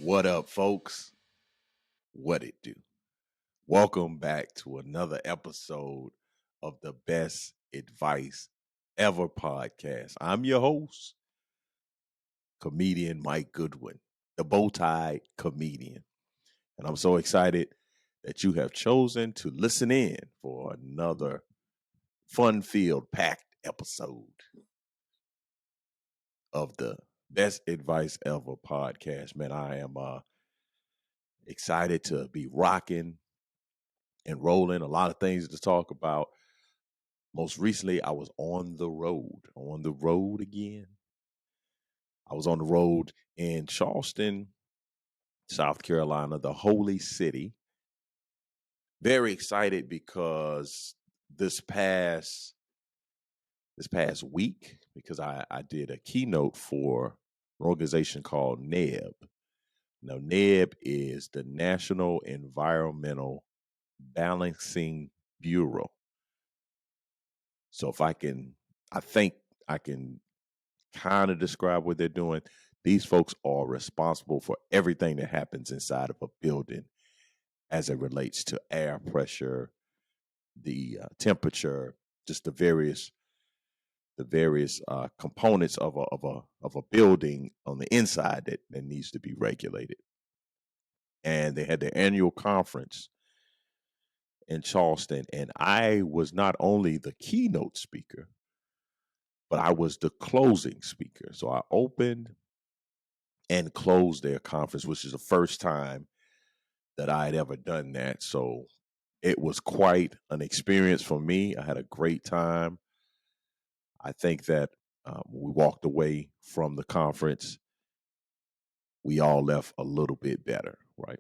What up, folks? What it do? Welcome back to another episode of the Best Advice Ever podcast. I'm your host, comedian Mike Goodwin, the bow tie comedian. And I'm so excited that you have chosen to listen in for another fun filled, packed episode of the Best Advice Ever podcast. Man, I am excited to be rocking and rolling. A lot of things to talk about. Most recently, I was on the road again. I was on the road in Charleston, South Carolina, the holy city. Very excited because this past week, because I did a keynote for an organization called NEB. Now, NEB is the National Environmental Balancing Bureau. So I think I can kind of describe what they're doing. These folks are responsible for everything that happens inside of a building as it relates to air pressure, the temperature, just the various components of a building on the inside that needs to be regulated. And they had their annual conference in Charleston, and I was not only the keynote speaker, but I was the closing speaker. So I opened and closed their conference, which is the first time that I had ever done that. So it was quite an experience for me. I had a great time. I think that we walked away from the conference. We all left a little bit better, right?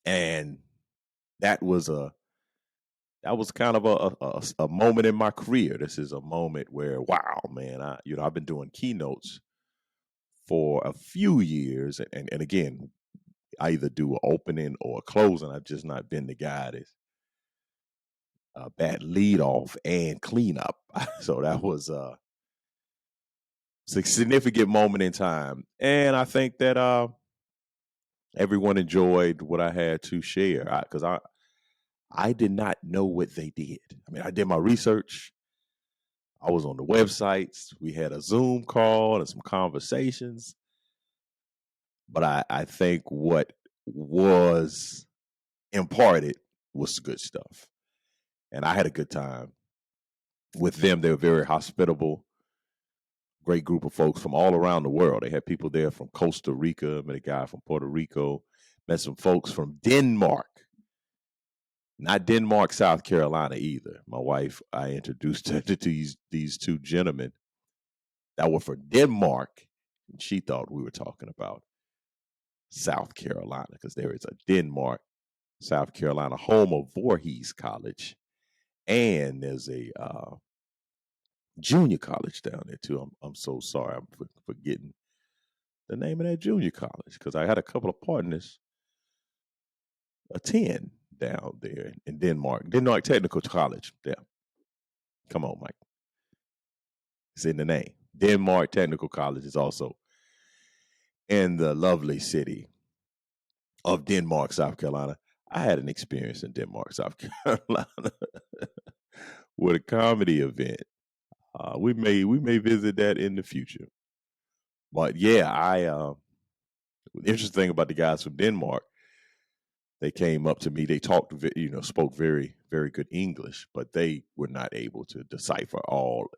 And that was kind of a moment in my career. This is a moment where, wow, man, I've been doing keynotes for a few years, and again, I either do an opening or a closing. I've just not been the guy that's bad lead off and cleanup. So that was a significant moment in time, and I think that everyone enjoyed what I had to share because I did not know what they did. I mean, I did my research. I was on the websites. We had a Zoom call and some conversations, but I think what was imparted was good stuff, and I had a good time with them. They were very hospitable, great group of folks from all around the world. They had people there from Costa Rica, met a guy from Puerto Rico, met some folks from Denmark, not Denmark, South Carolina either. My wife, I introduced her to these two gentlemen that were from Denmark, and she thought we were talking about South Carolina because there is a Denmark, South Carolina, home of Voorhees College, and there's a junior college down there too. I'm so sorry, I'm forgetting the name of that junior college because I had a couple of partners attend down there in Denmark. Denmark Technical College. Yeah. Come on, Mike. It's in the name. Denmark Technical College is also in the lovely city of Denmark, South Carolina. I had an experience in Denmark, South Carolina with a comedy event. We may visit that in the future. But yeah, the interesting thing about the guys from Denmark, they came up to me. They talked, spoke very, very good English, but they were not able to decipher all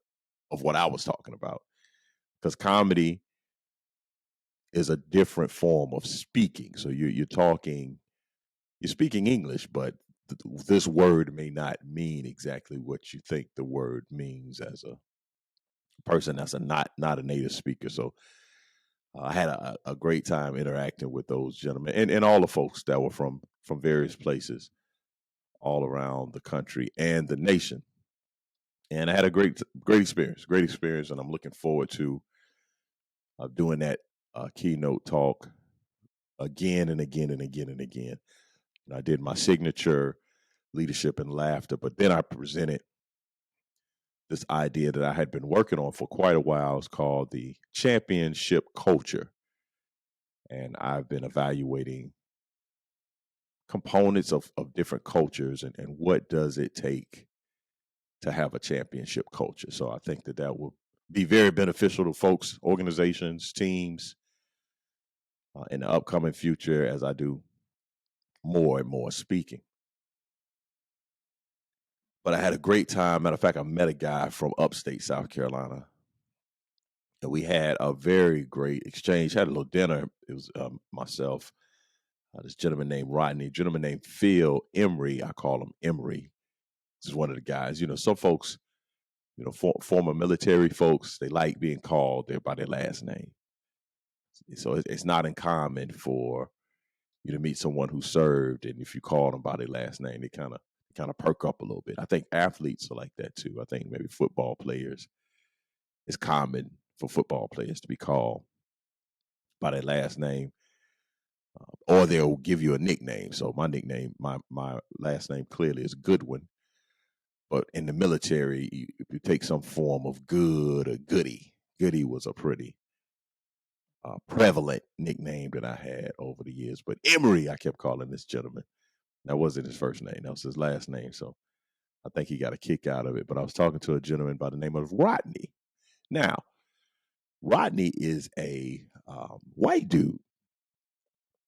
of what I was talking about because comedy is a different form of speaking. So you're speaking English, but this word may not mean exactly what you think the word means as a person that's not a native speaker. So I had a great time interacting with those gentlemen and all the folks that were from various places all around the country and the nation. And I had a great experience, and I'm looking forward to doing that keynote talk again and again and again and again. And I did my signature leadership and laughter, but then I presented this idea that I had been working on for quite a while. It's called the championship culture. and I've been evaluating components of different cultures and what does it take to have a championship culture. So I think that will be very beneficial to folks, organizations, teams in the upcoming future as I do more and more speaking. But I had a great time. Matter of fact, I met a guy from upstate South Carolina, and we had a very great exchange. Had a little dinner. It was myself, this gentleman named Rodney, gentleman named Phil Emery. I call him Emery. This is one of the guys. You know, some folks, you know, former military folks, they like being called there by their last name. So it's not uncommon for you to meet someone who served, and if you call them by their last name, they kind of perk up a little bit. I think athletes are like that too. I think maybe football players, it's common for football players to be called by their last name, or they'll give you a nickname. So my nickname, my last name clearly is Goodwin, but in the military, if you take some form of Good or Goody, Goody was a pretty prevalent nickname that I had over the years. But Emery, I kept calling this gentleman. That wasn't his first name. That was his last name. So I think he got a kick out of it. But I was talking to a gentleman by the name of Rodney. Now, Rodney is a white dude.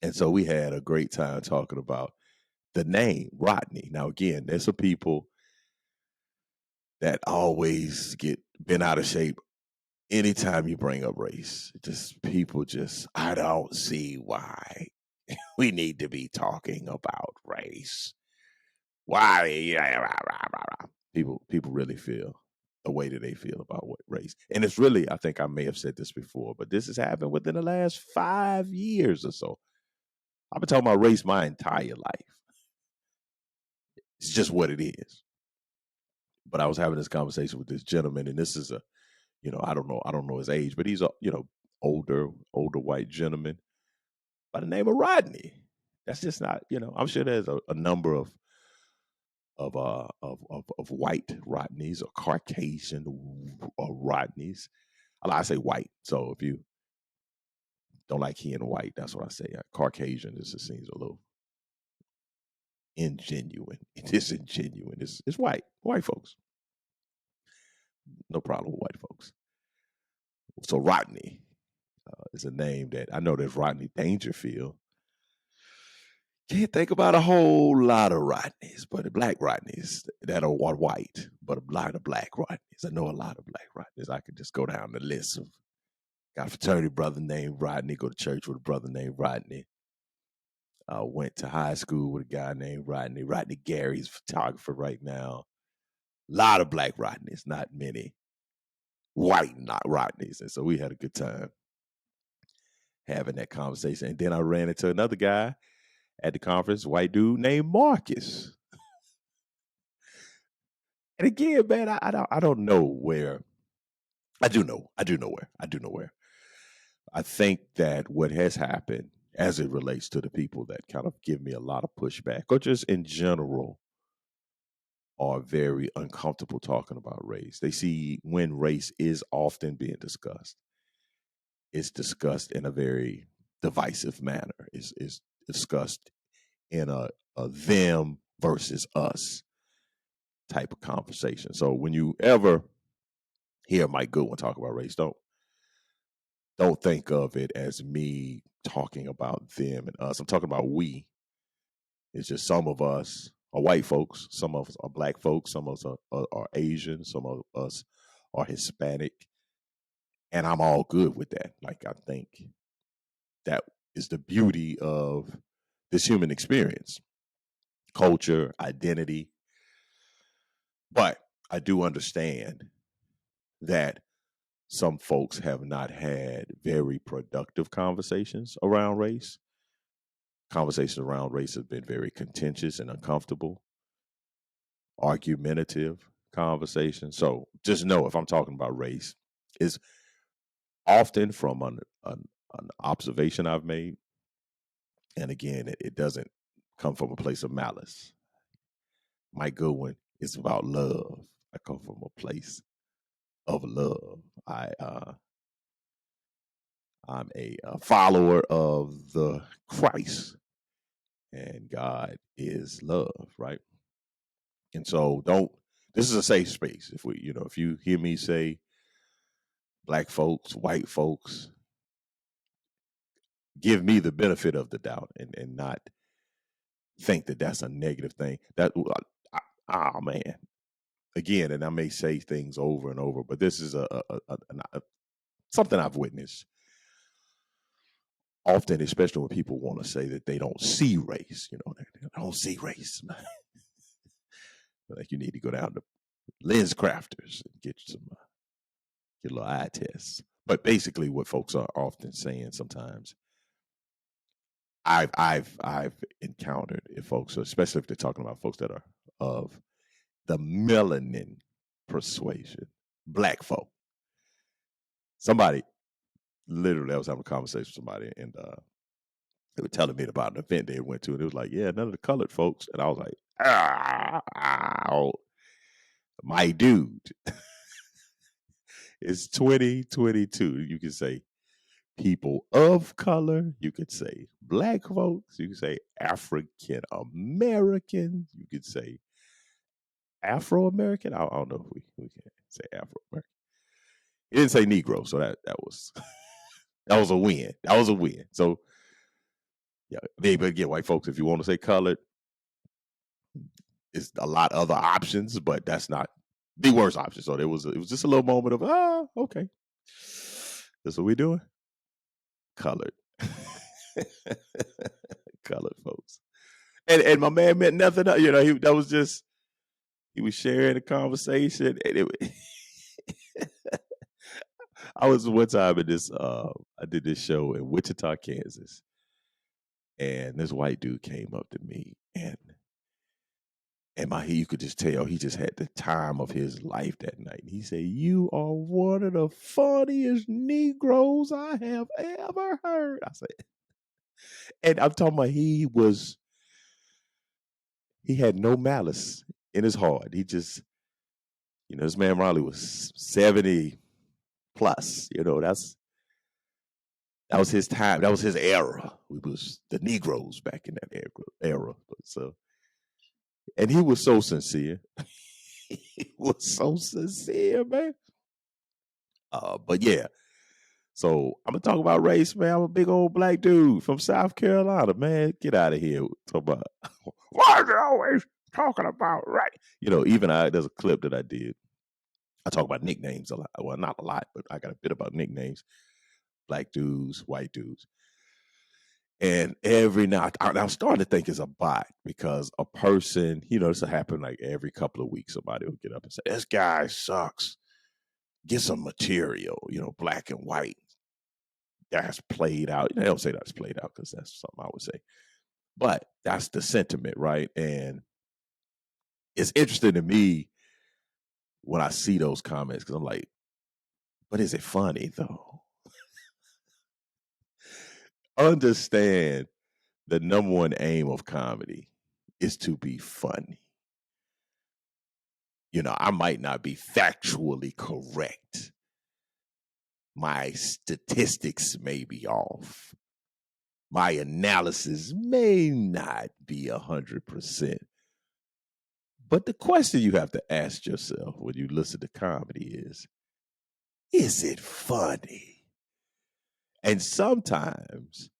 And so we had a great time talking about the name Rodney. Now, again, there's some people that always get bent out of shape anytime you bring up race. I don't see why we need to be talking about race. Why? People really feel the way that they feel about what race. And it's really, I think I may have said this before, but this has happened within the last 5 years or so. I've been talking about race my entire life. It's just what it is. But I was having this conversation with this gentleman, and this is I don't know his age, but he's a, older white gentleman by the name of Rodney. That's just not, I'm sure there's a number of white Rodneys or Caucasian Rodneys. I say white, so if you don't like he and white, that's what I say. Caucasian just seems a little ingenuine. It is ingenuine. It's white folks. No problem with white folks. So Rodney is a name that I know there's Rodney Dangerfield. Can't think about a whole lot of Rodneys, but the black Rodneys that are white, but a lot of black Rodneys. I know a lot of black Rodneys. I could just go down the list of, got a fraternity brother named Rodney, go to church with a brother named Rodney. Went to high school with a guy named Rodney. Rodney Gary's a photographer right now. A lot of black Rodneys, not many white not Rodneys. And so we had a good time having that conversation. And then I ran into another guy at the conference, white dude named Marcus. And again, man, I don't know where. I do know where. I think that what has happened as it relates to the people that kind of give me a lot of pushback, or just in general, are very uncomfortable talking about race. They see when race is often being discussed, it's discussed in a very divisive manner. It's discussed in a them versus us type of conversation. So when you ever hear Mike Goodwin talk about race, don't think of it as me talking about them and us. I'm talking about we. It's just some of us are white folks, some of us are black folks, some of us are Asian, some of us are Hispanic, and I'm all good with that. Like, I think that is the beauty of this human experience, culture, identity. But I do understand that some folks have not had very productive conversations around race. Conversations around race have been very contentious and uncomfortable, argumentative conversations. So just know, if I'm talking about race, it's often from an observation I've made. And again, it doesn't come from a place of malice. Mike Goodwin is about love. I come from a place of love. I'm a follower of the Christ, and God is love, right? And so this is a safe space. If you hear me say black folks, white folks, give me the benefit of the doubt and not think that that's a negative thing. Man, again, and I may say things over and over, but this is something I've witnessed often, especially when people want to say that they don't see race. They don't see race. Like, you need to go down to lens crafters and get a little eye tests. But basically, what folks are often saying sometimes, I've encountered if folks, especially if they're talking about folks that are of the melanin persuasion, black folk. Somebody, literally, I was having a conversation with somebody, and they were telling me about an event they went to, and it was like, yeah, none of the colored folks. And I was like, my dude, it's 2022. You can say people of color. You could say black folks. You could say African Americans. You could say Afro American. I don't know if we can say Afro American. He didn't say Negro, so that was that was a win. That was a win. So yeah, maybe again, white folks, if you want to say colored, it's a lot of other options, but that's not the worst option. So it was just a little moment of okay, that's what we doing. Colored, colored folks, and my man meant nothing. He was sharing a conversation, and I was one time in this. I did this show in Wichita, Kansas, and this white dude came up to me, and you could just tell he just had the time of his life that night. And he said, "You are one of the funniest Negroes I have ever heard." I said, and I'm talking about he had no malice in his heart. He just, this man Riley was 70 plus. That was his time. That was his era. We was the Negroes back in that era. And he was so sincere. He was so sincere, man. But yeah. So I'm gonna talk about race, man. I'm a big old black dude from South Carolina, man. Get out of here. Talk about why is it always talking about race? Even there's a clip that I did. I talk about nicknames a lot. Well, not a lot, but I got a bit about nicknames. Black dudes, white dudes. And every night, I'm starting to think it's a bot because a person, this will happen like every couple of weeks. Somebody will get up and say, "This guy sucks. Get some material, black and white. That's played out." They don't say that's played out because that's something I would say. But that's the sentiment, right? And it's interesting to me when I see those comments because I'm like, but is it funny though? Understand the number one aim of comedy is to be funny. I might not be factually correct. My statistics may be off. My analysis may not be 100%. But the question you have to ask yourself when you listen to comedy is it funny? And sometimes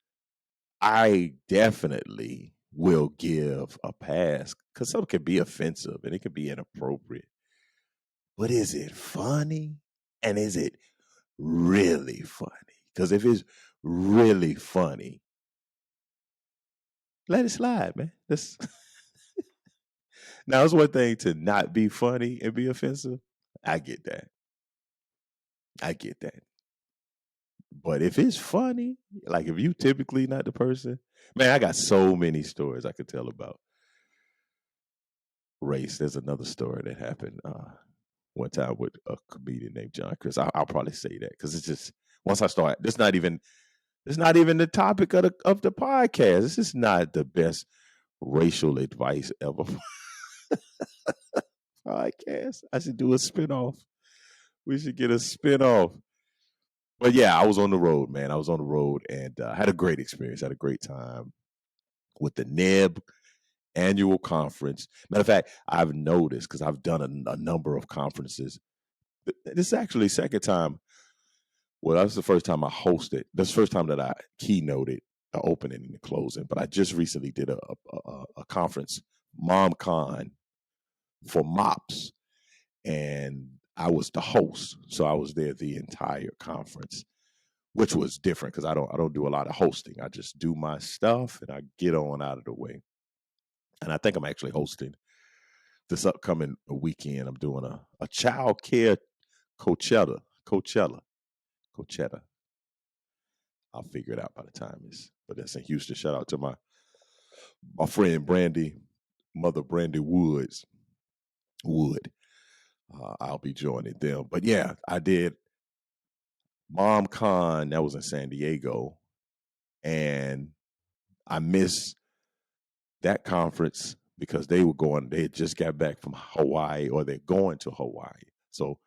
I definitely will give a pass because some can be offensive and it can be inappropriate. But is it funny? And is it really funny? Because if it's really funny, let it slide, man. Now, it's one thing to not be funny and be offensive. I get that. But if it's funny, like if you typically not the person, man, I got so many stories I could tell about race. There's another story that happened one time with a comedian named John Chris. I'll probably say that because it's just once I start, it's not even the topic of the podcast. This is not the best racial advice ever. Podcast. I should do a spinoff. We should get a spinoff. But yeah, I was on the road, man. I was on the road and had a great experience. Had a great time with the NEB annual conference. Matter of fact, I've noticed because I've done a number of conferences. This is actually the second time. Well, that's the first time I hosted. That's the first time that I keynoted the opening and the closing. But I just recently did a conference, MomCon, for MOPS, and I was the host, so I was there the entire conference, which was different because I don't do a lot of hosting. I just do my stuff and I get on out of the way. And I think I'm actually hosting this upcoming weekend. I'm doing a child care Coachella. Coachella. I'll figure it out by the time it's. But that's in Houston. Shout out to my friend Brandy, mother Brandy Wood. I'll be joining them. But yeah, I did MomCon. That was in San Diego, and I missed that conference because they were going. They had just got back from Hawaii, or they're going to Hawaii. So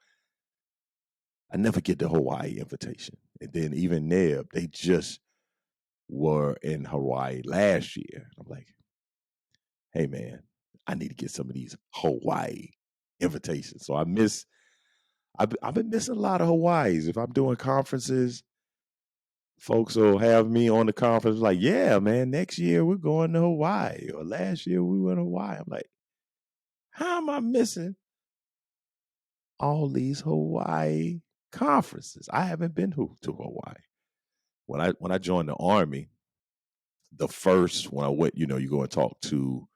I never get the Hawaii invitation. And then even NEB, they just were in Hawaii last year. I'm like, hey man, I need to get some of these Hawaii invitations. So I've been missing a lot of Hawaiis. If I'm doing conferences, folks will have me on the conference like, yeah, man, next year we're going to Hawaii. Or last year we went to Hawaii. I'm like, how am I missing all these Hawaii conferences? I haven't been to Hawaii. When I joined the Army, the first when I went, you go and talk to,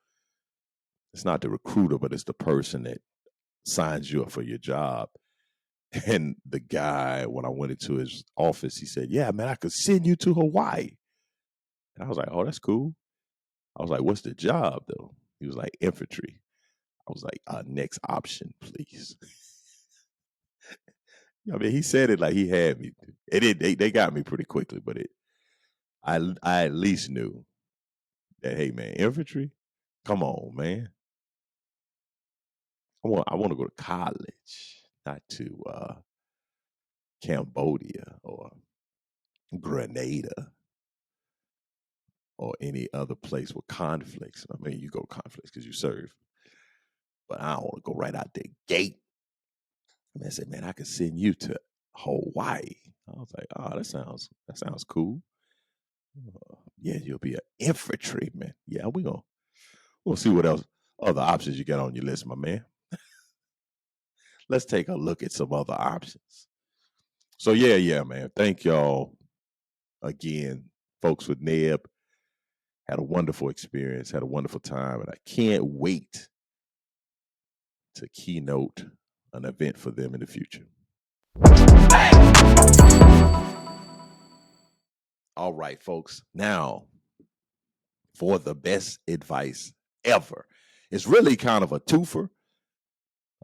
it's not the recruiter, but it's the person that signs you up for your job. And the guy, when I went into his office, he said, yeah, man, I could send you to Hawaii. And I was like, oh, that's cool. I was like, what's the job though? He was like, infantry. I was like, next option, please. I mean, he said it like he had me. They got me pretty quickly, but I at least knew that, hey man, infantry, come on, man. I want to go to college, not to Cambodia or Grenada or any other place with conflicts. I mean, you go to conflicts because you serve, but I don't want to go right out the gate. Man, I said, man, I could send you to Hawaii. I was like, oh, that sounds cool. Yeah, you'll be an infantryman. Yeah, we'll see what else other options you got on your list, my man. Let's take a look at some other options. So yeah, man. Thank y'all again, folks with NEB. Had a wonderful experience, had a wonderful time, and I can't wait to keynote an event for them in the future. All right, folks. Now, for the best advice ever. It's really kind of a twofer.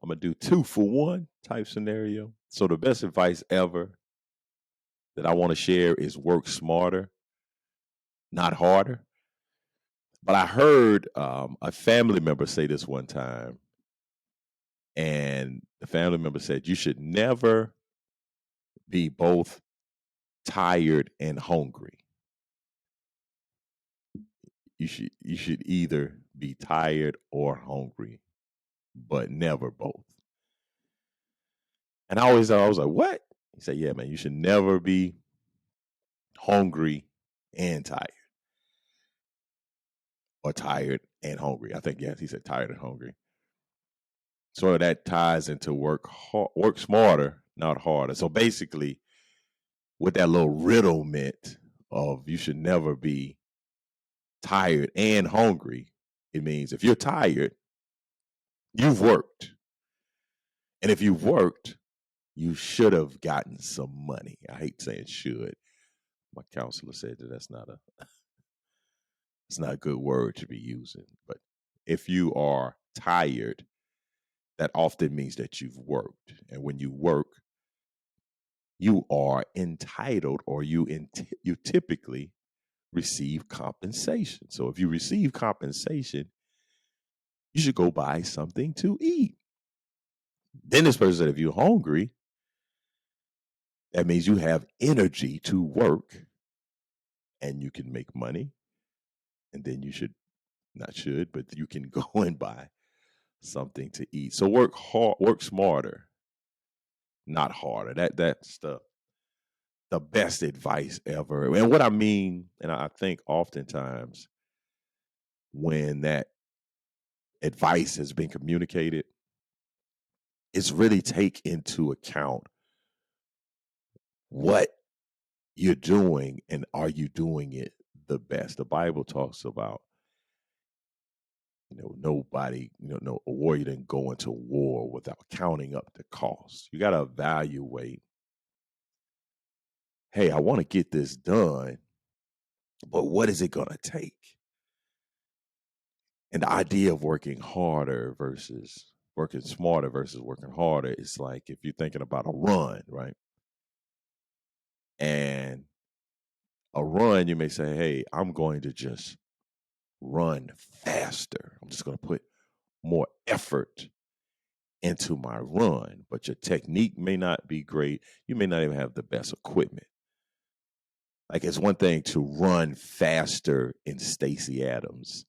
I'm going to do 2 for 1 type scenario. So, the best advice ever that I want to share is work smarter, not harder. But I heard a family member say this one time, and the family member said, you should never be both tired and hungry. You should either be tired or hungry, but never both. And I was like, what? He said, yeah, man, you should never be hungry and tired. Or tired and hungry. I think, yes, he said tired and hungry. So that ties into work smarter, not harder. So basically, with that little riddle meant of you should never be tired and hungry, it means if you're tired, you've worked. And if you've worked, you should have gotten some money. I hate saying should. My counselor said that it's not a good word to be using. But if you are tired, that often means that you've worked. And when you work, you are entitled, or you typically receive compensation. So if you receive compensation, you should go buy something to eat. Then this person said, if you're hungry, That means you have energy to work and you can make money. And then you should, not should, but you can go and buy something to eat. So work hard, work smarter, not harder. That's the best advice ever. And what I mean, and I think oftentimes when that advice has been communicated, it's really take into account what you're doing and are you doing it the best. The Bible talks about, nobody, no, a warrior didn't go into war without counting up the cost. You got to evaluate, hey, I want to get this done, but what is it going to take? And the idea of working harder versus working smarter versus working harder is like if you're thinking about a run, right? And a run, you may say, hey, I'm going to just run faster. I'm just going to put more effort into my run, but your technique may not be great. You may not even have the best equipment. Like it's one thing to run faster in Stacey Adams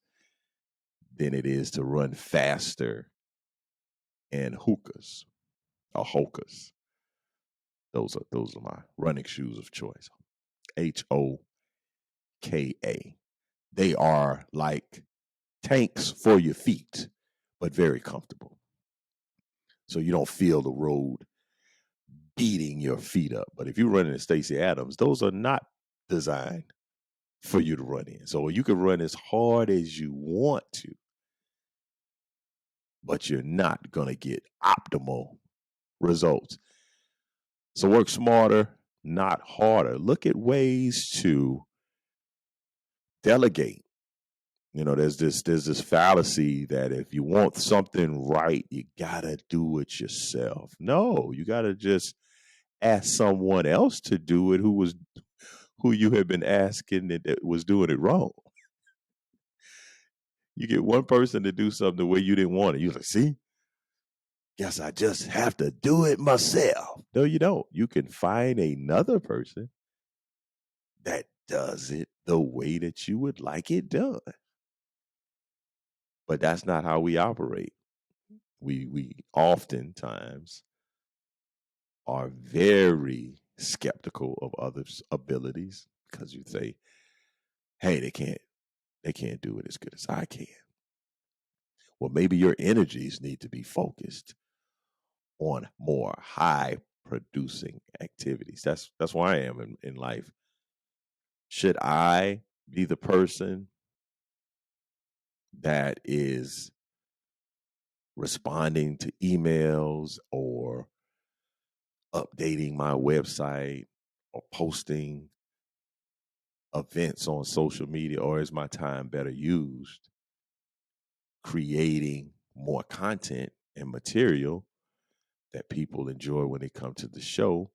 than it is to run faster in hookahs or hokas. Those are my running shoes of choice. HOKA. They are like tanks for your feet, but very comfortable. So you don't feel the road beating your feet up. But if you're running in Stacey Adams, those are not designed for you to run in. So you can run as hard as you want to, but you're not going to get optimal results. So work smarter, not harder. Look at ways to delegate. There's this fallacy that if you want something right, you gotta do it yourself. No, you gotta just ask someone else to do it who you have been asking that was doing it wrong. You get one person to do something the way you didn't want it. You're like, see, guess I just have to do it myself. No, you don't. You can find another person that does it the way that you would like it done. But that's not how we operate. We oftentimes are very skeptical of others' abilities because you say, hey, they can't do it as good as I can. Well, maybe your energies need to be focused on more high producing activities. That's where I am in life. Should I be the person that is responding to emails or updating my website or posting events on social media, or is my time better used creating more content and material that people enjoy when they come to the show,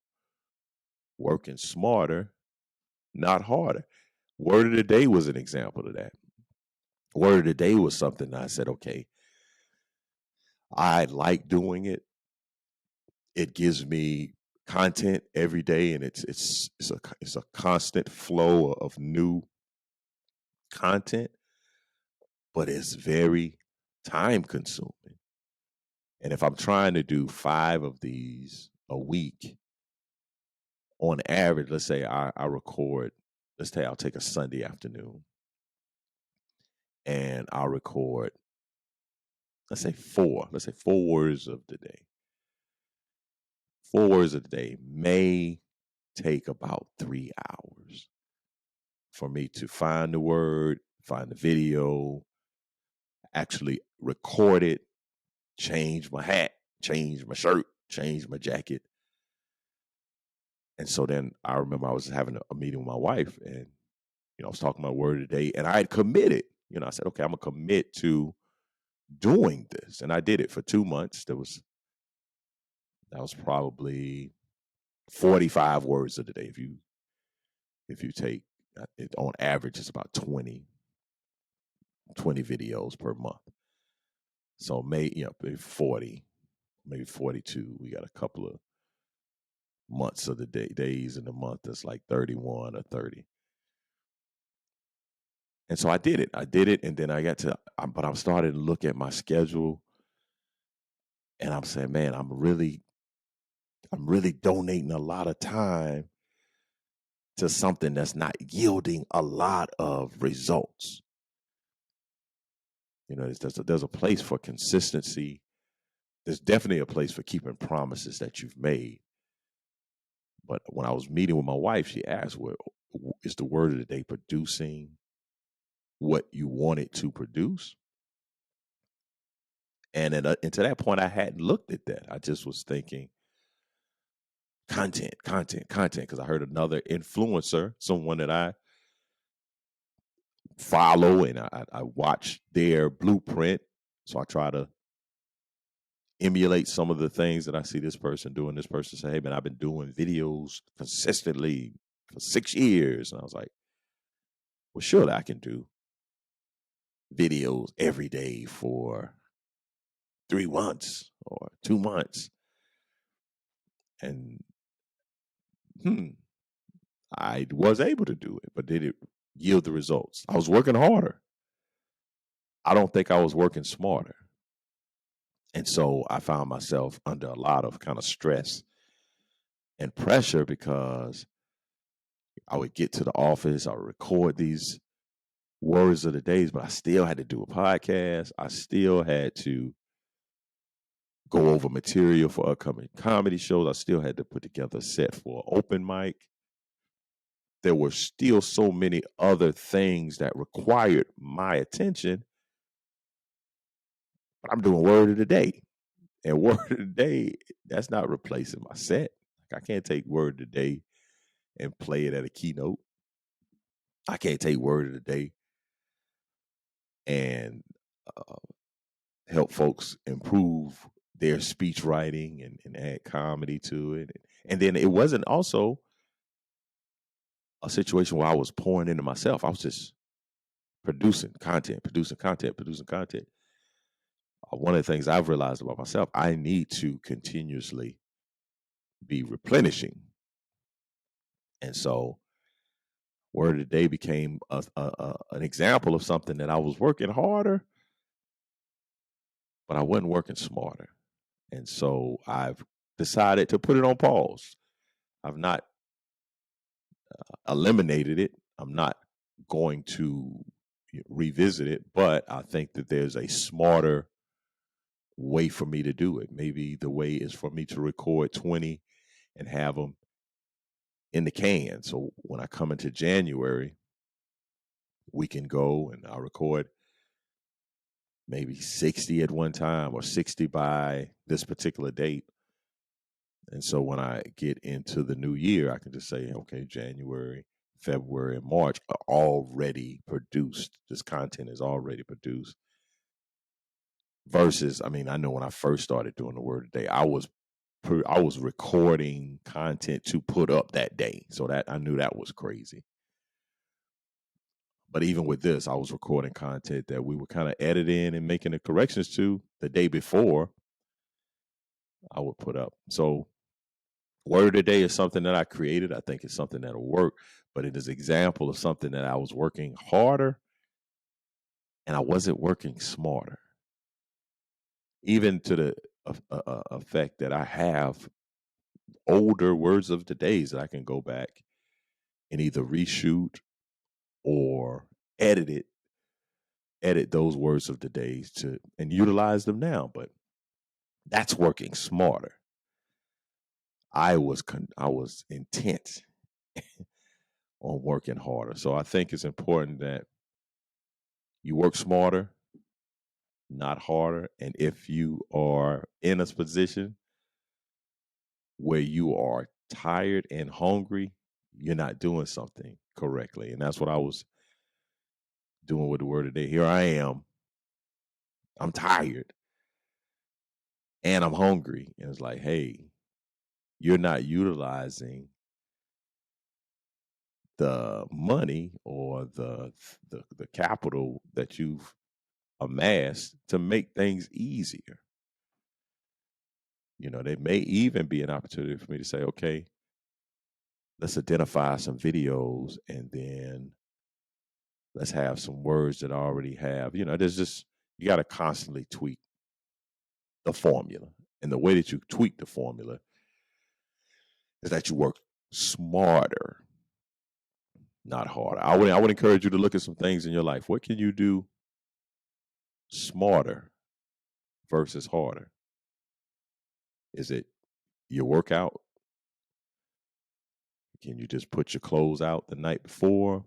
working smarter, not harder? Word of the day was an example of that. Word of the day was something I said, okay, I like doing it. It gives me content every day, and it's a constant flow of new content, but it's very time consuming. And if I'm trying to do 5 of these a week, on average, let's say I record, let's say I'll take a Sunday afternoon and I'll record, let's say 4 words of the day. 4 words of the day may take about 3 hours for me to find the word, find the video, actually record it, change my hat, change my shirt, change my jacket. And so then I remember I was having a meeting with my wife, and I was talking about word of the day, and I had committed. I said, okay, I'm gonna commit to doing this, and I did it for 2 months. That was probably 45 words of the day. If you take it on average, it's about 20 videos per month. So maybe 40, maybe 42. We got a couple of months of the days in the month that's like 31 or 30. And so I did it. And then but I'm starting to look at my schedule, and I'm saying, man, I'm really donating a lot of time to something that's not yielding a lot of results. There's a place for consistency. There's definitely a place for keeping promises that you've made. But when I was meeting with my wife, she asked, well, is the word of the day producing what you want it to produce? And to that point, I hadn't looked at that. I just was thinking content, because I heard another influencer, someone that I follow, and I watch their blueprint. So I try to emulate some of the things that I see this person doing. This person say, hey, man, I've been doing videos consistently for 6 years. And I was like, well, surely I can do videos every day for 3 months or 2 months. And I was able to do it, but did it yield the results? I was working harder. I don't think I was working smarter. And so I found myself under a lot of kind of stress and pressure because I would get to the office, I would record these words of the days, but I still had to do a podcast. I still had to go over material for upcoming comedy shows. I still had to put together a set for an open mic. There were still so many other things that required my attention, but I'm doing word of the day. And word of the day, that's not replacing my set. Like, I can't take word of the day and play it at a keynote. I can't take word of the day and help folks improve their speech writing and add comedy to it. And then it wasn't also a situation where I was pouring into myself. I was just producing content. One of the things I've realized about myself, I need to continuously be replenishing. And so word of the day became an example of something that I was working harder, but I wasn't working smarter. And so I've decided to put it on pause. I've not eliminated it. I'm not going to revisit it, but I think that there's a smarter way for me to do it. Maybe the way is for me to record 20 and have them in the can. So when I come into January, we can go and I'll record maybe 60 at one time or 60 by this particular date. And so when I get into the new year, I can just say, okay, January, February, and March are already produced. This content is already produced. Versus, I mean, I know when I first started doing the word of the day, I was recording content to put up that day. So that I knew that was crazy. But even with this, I was recording content that we were kind of editing and making the corrections to the day before I would put up. So word of the day is something that I created. I think it's something that'll work, but it is an example of something that I was working harder and I wasn't working smarter. Even to the effect that I have older words of the days that I can go back and either reshoot or edit those words of the days and utilize them now. But that's working smarter. I was intent on working harder. So I think it's important that you work smarter, not harder. And if you are in a position where you are tired and hungry, you're not doing something correctly. And that's what I was doing with the word today. Here I am. I'm tired and I'm hungry. And it's like, hey, you're not utilizing the money or the capital that you've amassed to make things easier. There may even be an opportunity for me to say, okay, let's identify some videos, and then let's have some words that I already have. There's just, you got to constantly tweak the formula. And the way that you tweak the formula is that you work smarter, not harder. I would encourage you to look at some things in your life. What can you do smarter versus harder? Is it your workout? Can you just put your clothes out the night before?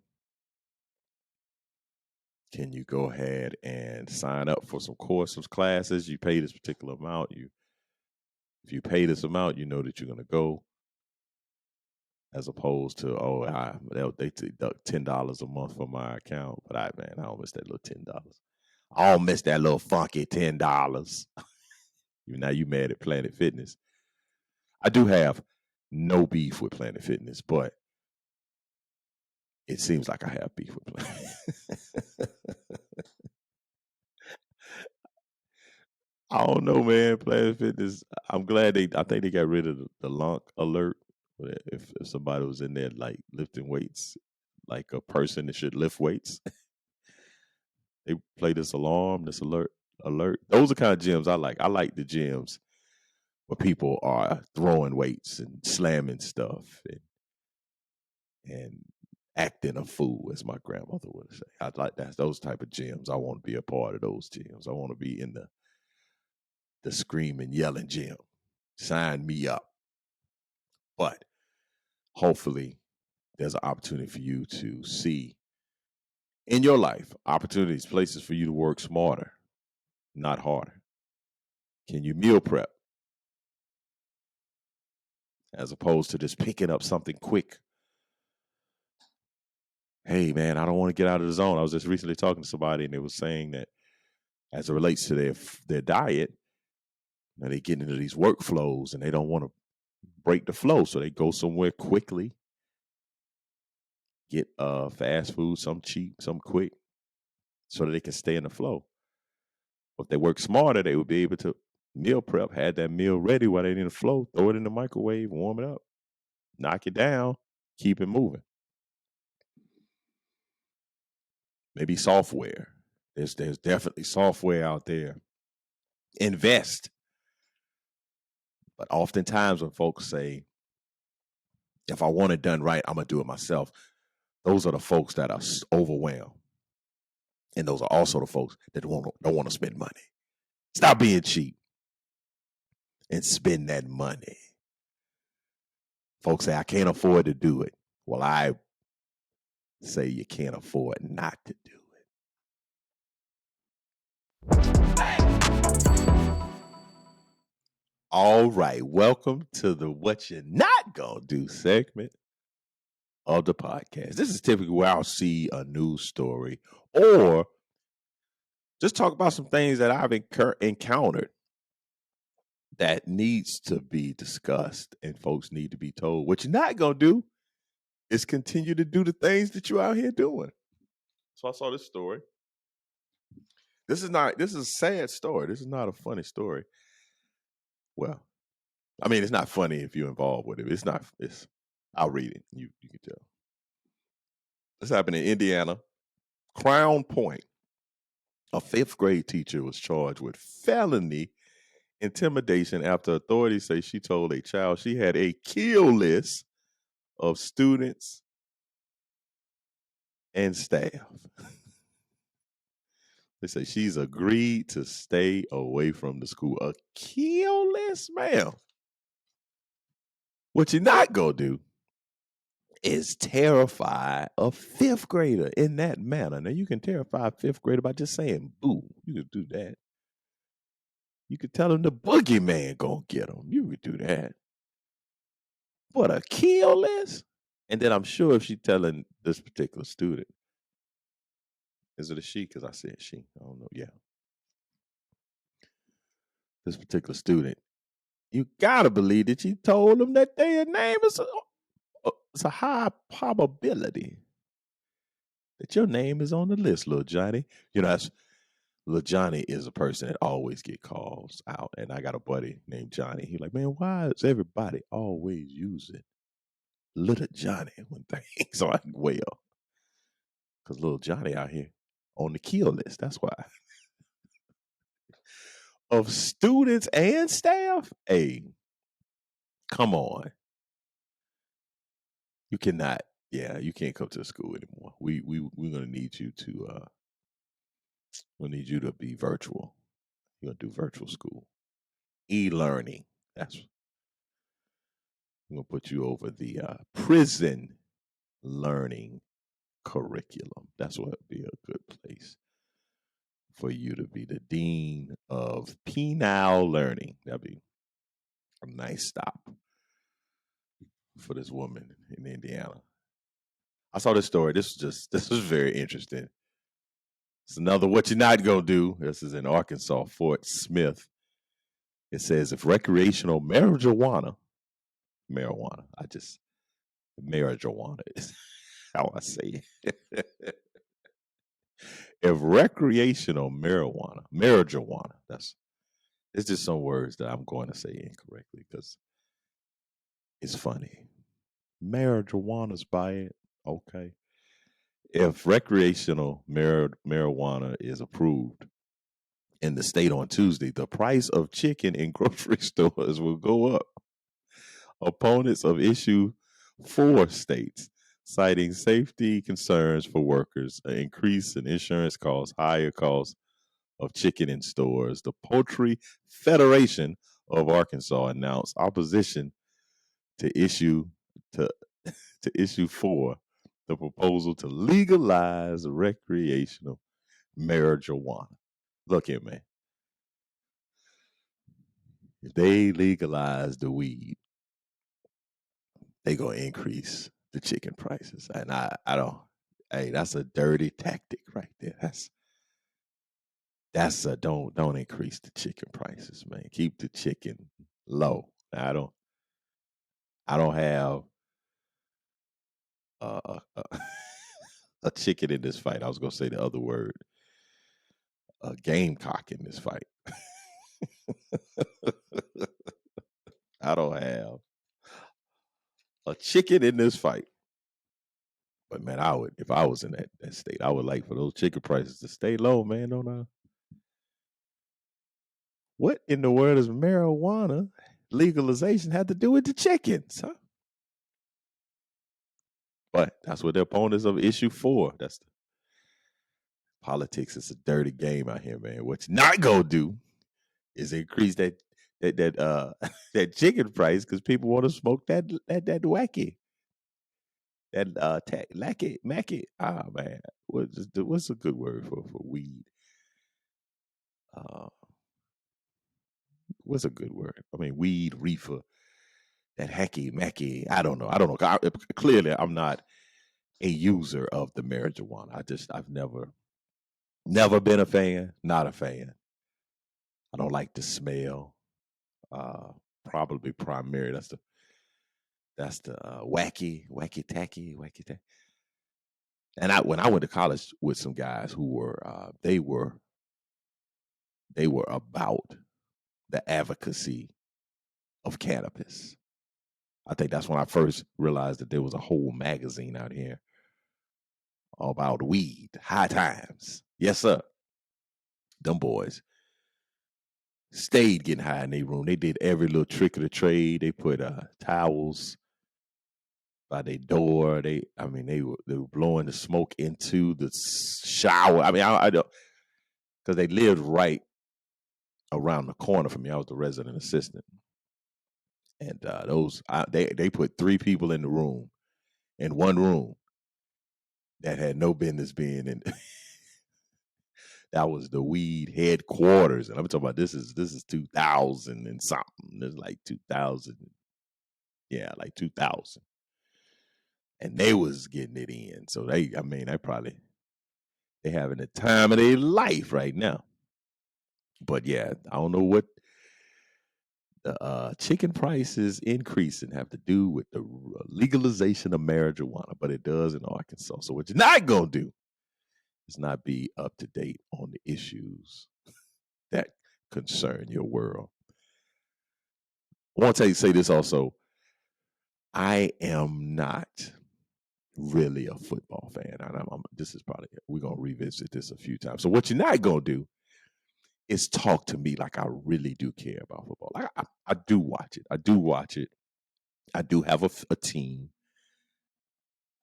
Can you go ahead and sign up for some courses, classes? You pay this particular amount. If you pay this amount, you know that you're going to go, as opposed to, they deduct $10 a month from my account. But I don't miss that little $10. I don't miss that little funky $10. Now you mad at Planet Fitness. I do have no beef with Planet Fitness, but it seems like I have beef with Planet. I don't know, man. Planet Fitness. I'm glad I think they got rid of the lunk alert. If somebody was in there like lifting weights, like a person that should lift weights, they play this alarm, this alert. Those are kind of gyms I like. I like the gyms where people are throwing weights and slamming stuff and acting a fool, as my grandmother would say. I like those type of gyms. I want to be a part of those gyms. I want to be in the screaming, yelling gym. Sign me up. But hopefully there's an opportunity for you to see in your life opportunities, places for you to work smarter, not harder. Can you meal prep as opposed to just picking up something quick? Hey, man, I don't want to get out of the zone. I was just recently talking to somebody, and they was saying that as it relates to their diet, they get into these workflows, and they don't want to break the flow, so they go somewhere quickly, get fast food, some cheap, some quick, so that they can stay in the flow. But if they work smarter, they would be able to meal prep, had that meal ready while they're in the flow, throw it in the microwave, warm it up, knock it down, keep it moving. Maybe software. There's definitely software out there. Invest. But oftentimes when folks say, if I want it done right, I'm going to do it myself, those are the folks that are overwhelmed. And those are also the folks that don't want to spend money. Stop being cheap and spend that money. Folks say, I can't afford to do it. Well, I say you can't afford not to do it. All right. Welcome to the What You're Not Gonna Do segment of the podcast. This is typically where I'll see a news story or just talk about some things that I've encountered that needs to be discussed and folks need to be told. What you're not going to do is continue to do the things that you're out here doing. So I saw this story. This is a sad story. This is not a funny story. Well, I mean, it's not funny if you're involved with it. I'll read it. You can tell. This happened in Indiana. Crown Point. A 5th grade teacher was charged with felony intimidation after authorities say she told a child she had a kill list of students and staff. They say she's agreed to stay away from the school. A kill list, ma'am. What you're not going to do is terrify a 5th grader in that manner. Now, you can terrify a 5th grader by just saying boo. You could do that. You could tell them the boogeyman gonna get them. You could do that. But a kill list? And then I'm sure if she's telling this particular student, is it a she? Because I said she. I don't know. Yeah. This particular student, you gotta believe that she told them that their name is it's a high probability that your name is on the list, little Johnny. That's little Johnny is a person that always get calls out. And I got a buddy named Johnny. He's like, man, why is everybody always using little Johnny when things aren't well. Because little Johnny out here on the kill list. That's why. Of students and staff, hey, come on. You cannot, yeah, you can't come to the school anymore. We're gonna need you to we'll need you to be virtual. You're gonna do virtual school. E-learning. That's I'm gonna put you over the prison learning curriculum. That's what would be a good place for you to be the dean of penile learning. That'd be a nice stop for this woman in Indiana. I saw this story. This was very interesting. It's another what you're not gonna do. This is in Arkansas, Fort Smith. It says if recreational marijuana, marijuana is how I say it. If recreational marijuana, it's just some words that I'm going to say incorrectly because it's funny. Marijuana's by it, okay. If recreational marijuana is approved in the state on Tuesday, the price of chicken in grocery stores will go up. Opponents of issue 4 states, citing safety concerns for workers, an increase in insurance costs, higher costs of chicken in stores. The Poultry Federation of Arkansas announced opposition to issue to to issue 4, the proposal to legalize recreational marijuana. Look here, man. If they legalize the weed, they gonna increase the chicken prices. And I don't hey, that's a dirty tactic right there. That's a don't increase the chicken prices, man. Keep the chicken low. I don't have a a chicken in this fight. I was gonna say the other word, a gamecock in this fight. I don't have a chicken in this fight. But man, I would if I was in that state, I would like for those chicken prices to stay low, man. Don't what in the world does marijuana legalization have to do with the chickens, huh? But that's what the opponents of issue 4. That's the politics. It's a dirty game out here, man. What you're not gonna do is increase that that chicken price because people want to smoke that wacky lacky macky. Ah man, what's a good word for weed? Uh, what's a good word? I mean, weed reefer. That hacky macky. I don't know. Clearly, I'm not a user of the marijuana. I've never been a fan. Not a fan. I don't like the smell. Uh, Probably primary. That's the wacky tacky. And when I went to college with some guys who were they were about the advocacy of cannabis. I think that's when I first realized that there was a whole magazine out here about weed, high times. Yes, sir. Them boys stayed getting high in their room. They did every little trick of the trade. They put towels by their door. They were blowing the smoke into the shower. I mean, I don't because they lived right around the corner from me. I was the resident assistant, and they put 3 people in the room in one room that had no business being in. That was the weed headquarters, and I'm talking about this is 2000 and something. It's like 2000, yeah, like 2000, and they was getting it in. So they having the time of their life right now. But yeah, I don't know what the chicken prices increasing have to do with the legalization of marijuana, but it does in Arkansas. So what you're not gonna do is not be up to date on the issues that concern your world. I want to say this also. I am not really a football fan. This is probably, we're going to revisit this a few times. So what you're not going to do is talk to me like I really do care about football. Like I do watch it. I do watch it. I do have a team,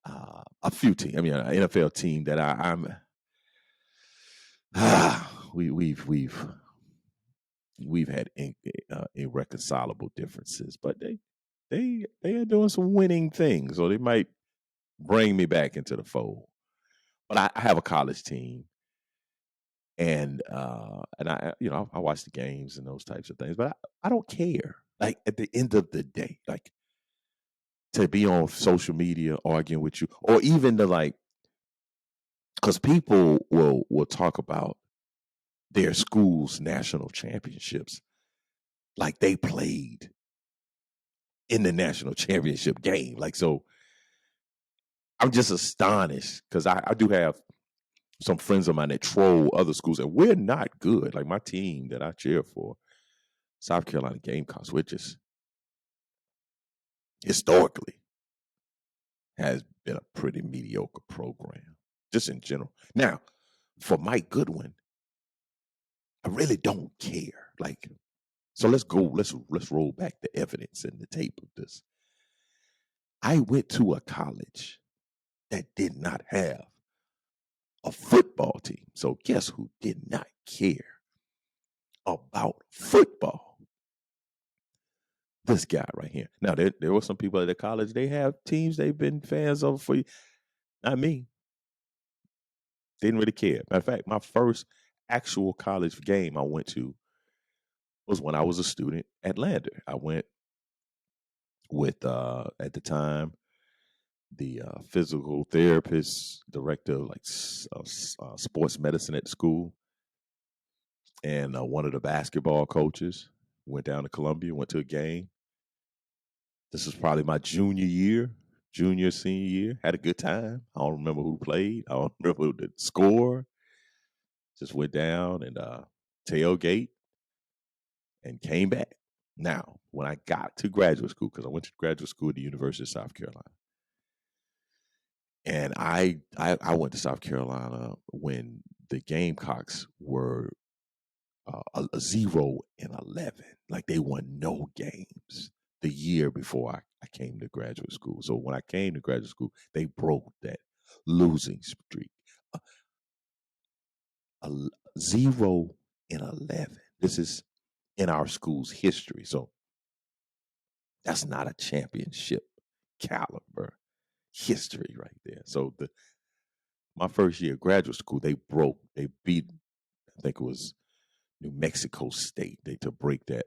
a few teams. I mean, an NFL team that I'm. We've had irreconcilable differences, but they are doing some winning things, so they might bring me back into the fold. But I have a college team, and I watch the games and those types of things, but I don't care. Like at the end of the day, like to be on social media arguing with you, or even to like, because people will talk about their school's national championships like they played in the national championship game. Like, so I'm just astonished because I do have some friends of mine that troll other schools, and we're not good. Like my team that I cheer for, South Carolina Gamecocks, we're just historically has been a pretty mediocre program, just in general. Now, for Mike Goodwin, I really don't care. Like, so let's go. Let's roll back the evidence and the tape of this. I went to a college that did not have a football team. So guess who did not care about football? This guy right here. Now, there were some people at the college, they have teams they've been fans of for, not me. Didn't really care. Matter of fact, my first actual college game I went to was when I was a student at Lander. I went with, at the time, the physical therapist, director of like sports medicine at the school, and one of the basketball coaches. Went down to Columbia, went to a game. This was probably my senior year. Had a good time. I don't remember who played. I don't remember the score. Just went down and tailgate and came back. Now, when I got to graduate school, because I went to graduate school at the University of South Carolina, and I went to South Carolina when the Gamecocks were a 0-11. Like they won no games the year before I came to graduate school. So when I came to graduate school, they broke that losing streak. A 0-11. This is in our school's history. So that's not a championship caliber history right there. So my first year of graduate school, they beat, I think it was New Mexico State, to break that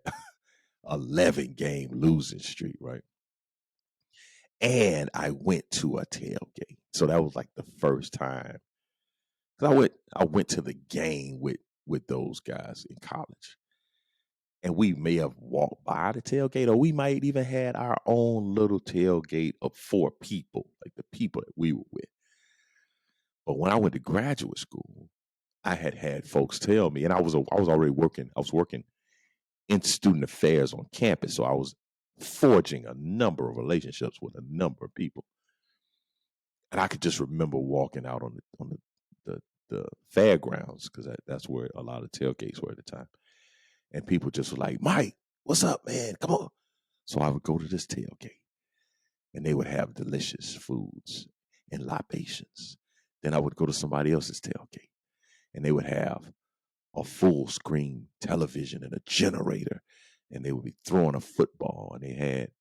11 game losing streak, right? And I went to a tailgate. So that was like the first time. Cause I went to the game with those guys in college. And we may have walked by the tailgate, or we might even had our own little tailgate of 4 people, like the people that we were with. But when I went to graduate school, I had folks tell me, and I was already working. I was working in student affairs on campus, so I was forging a number of relationships with a number of people. And I could just remember walking out on the fairgrounds, because that's where a lot of tailgates were at the time. And people just were like, "Mike, what's up, man? Come on." So I would go to this tailgate, and they would have delicious foods and libations. Then I would go to somebody else's tailgate, and they would have a full screen television and a generator, and they would be throwing a football, and they had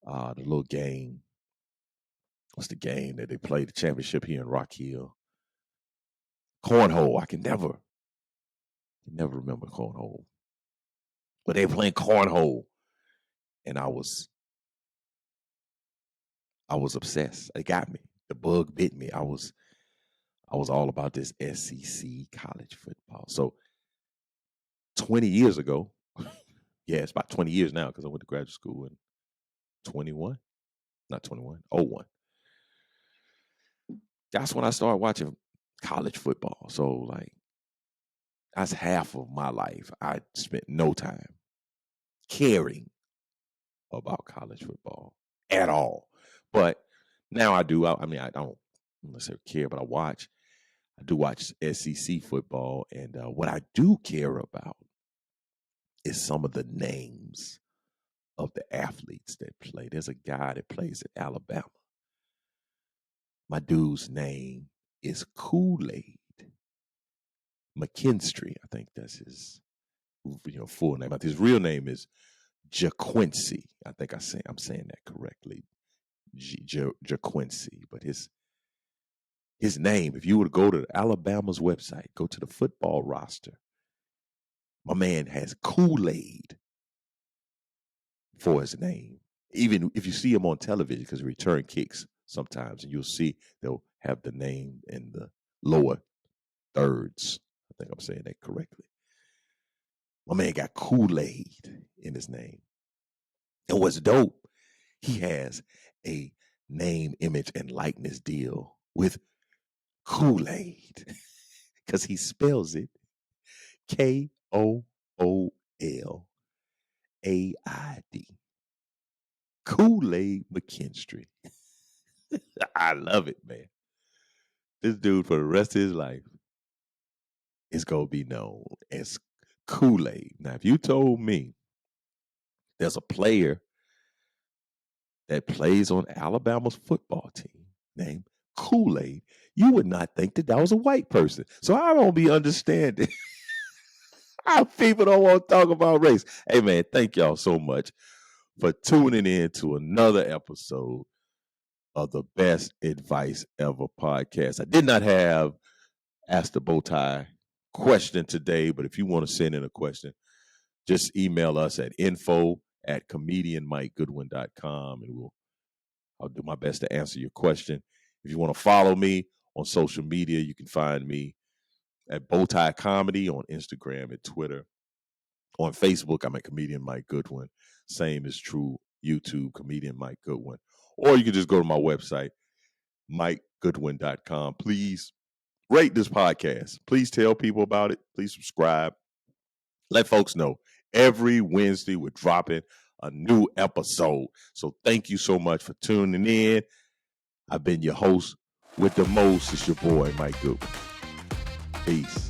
the little game. What's the game that they played the championship here in Rock Hill? Cornhole. I can never remember cornhole, but they were playing cornhole, and I was obsessed. It got me. The bug bit me. I was all about this SEC college football. So 20 years ago, yeah, it's about 20 years now, because I went to graduate school in 21, not 21, 01. That's when I started watching college football. So like that's half of my life. I spent no time caring about college football at all. But now I do. I mean, I don't necessarily care, but I watch. I do watch SEC football, and what I do care about is some of the names of the athletes that play. There's a guy that plays at Alabama. My dude's name is Kool-Aid McKinstry. I think that's his full name. His real name is JaQuincy. I think I'm saying that correctly. JaQuincy. But his name, if you were to go to Alabama's website, go to the football roster, my man has Kool-Aid for his name. Even if you see him on television, because he return kicks sometimes, and you'll see they'll have the name in the lower thirds. I think I'm saying that correctly. My man got Kool-Aid in his name. And what's dope, he has a name, image, and likeness deal with Kool-Aid, because he spells it Koolaid. Kool-Aid McKinstry. I love it, man. This dude, for the rest of his life, is going to be known as Kool-Aid. Now, if you told me there's a player that plays on Alabama's football team named Kool-Aid, you would not think that was a white person. So I don't be understanding how people don't want to talk about race. Hey, man, thank y'all so much for tuning in to another episode of the Best Advice Ever podcast. I did not have Ask the Bowtie question today, but if you want to send in a question, just email us at info@comedianmikegoodwin.com, and I'll do my best to answer your question. If you want to follow me on social media, you can find me at Bowtie Comedy on Instagram and Twitter. On Facebook, I'm at Comedian Mike Goodwin. Same is true, YouTube, Comedian Mike Goodwin. Or you can just go to my website, mikegoodwin.com. Please rate this podcast. Please tell people about it. Please subscribe. Let folks know. Every Wednesday, we're dropping a new episode. So thank you so much for tuning in. I've been your host with the most. It's your boy, Mike Goodwin. Peace.